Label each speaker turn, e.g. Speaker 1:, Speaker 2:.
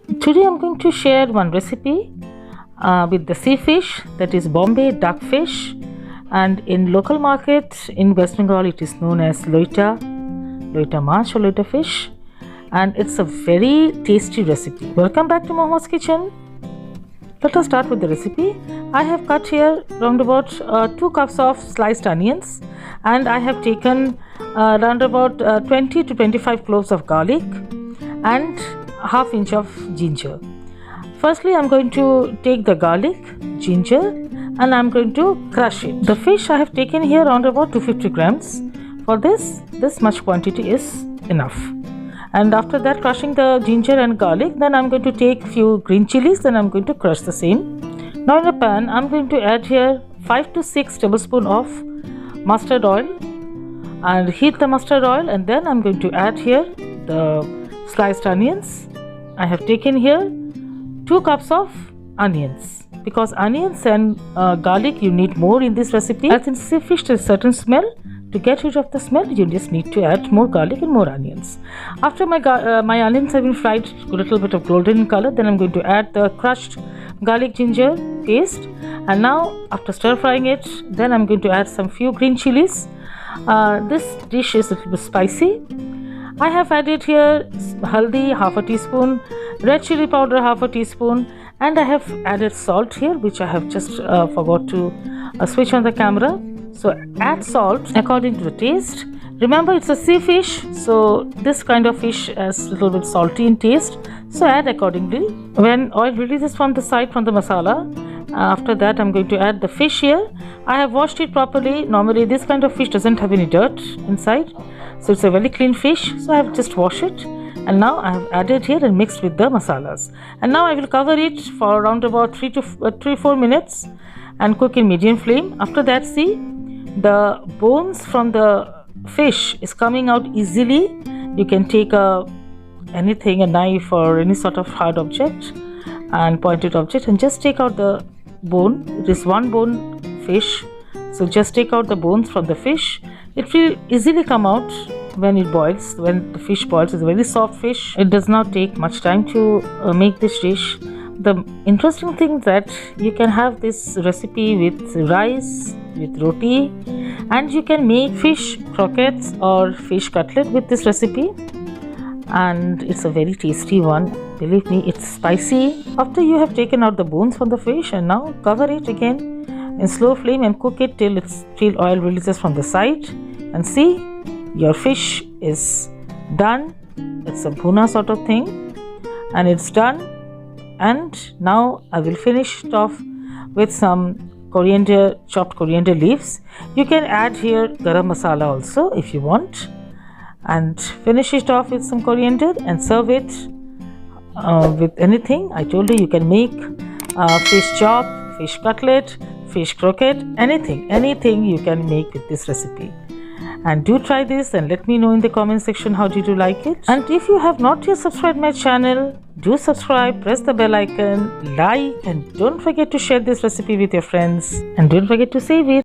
Speaker 1: Today I'm going to share one recipe with the sea fish, that is Bombay duck fish, and in local market in West Bengal it is known as loita mash or loita fish, and it's a very tasty recipe. Welcome back to MOHUA'S kitchen. Let us start with the recipe. I have cut here round about 2 cups of sliced onions, and I have taken round about 20 to 25 cloves of garlic and half inch of ginger. Firstly, I'm going to take the garlic, ginger, and I'm going to crush it. The fish I have taken here around about 250 grams. For this much quantity is enough. And after that, crushing the ginger and garlic, then I'm going to take few green chilies, then I'm going to crush the same. Now in a pan, I'm going to add here 5 to 6 tablespoons of mustard oil and heat the mustard oil, and then I'm going to add here the sliced onions. I have taken here 2 cups of onions, because onions and garlic you need more in this recipe. As in sea fish, there is certain smell. To get rid of the smell, you just need to add more garlic and more onions. After my onions have been fried to a little bit of golden color, then I'm going to add the crushed garlic ginger paste, and now after stir frying it, then I'm going to add some few green chilies. This dish is a little bit spicy. I have added here haldi, half a teaspoon, red chili powder, half a teaspoon, and I have added salt here, which I have just forgot to switch on the camera. So add salt according to the taste. Remember, it's a sea fish, so this kind of fish is a little bit salty in taste, so add accordingly. When oil releases from the side from the masala, after that I'm going to add the fish here. I have washed it properly. Normally this kind of fish doesn't have any dirt inside, so it's a very clean fish, so I have just washed it, and now I have added here and mixed with the masalas. And now I will cover it for around about 3-4 minutes and cook in medium flame. After that, see, the bones from the fish is coming out easily. You can take a knife or any sort of hard object and pointed object and just take out the bone. It is one bone fish, so just take out the bones from the fish. It will easily come out when it boils. When the fish boils, it's a very soft fish. It does not take much time to make this dish. The interesting thing that you can have this recipe with rice, with roti, and you can make fish croquettes or fish cutlet with this recipe, and it's a very tasty one. Believe me, it's spicy. After you have taken out the bones from the fish, and now cover it again in slow flame and cook it till oil releases from the side, and see, your fish is done. It's a bhuna sort of thing, and it's done. And now I will finish it off with some chopped coriander leaves. You can add here garam masala also if you want, and finish it off with some coriander and serve it with anything. I told you can make fish chop, fish cutlet, fish croquette, anything you can make with this recipe. And do try this and let me know in the comment section how did you like it. And if you have not yet subscribed my channel, do subscribe, press the bell icon, like, and don't forget to share this recipe with your friends, and don't forget to save it.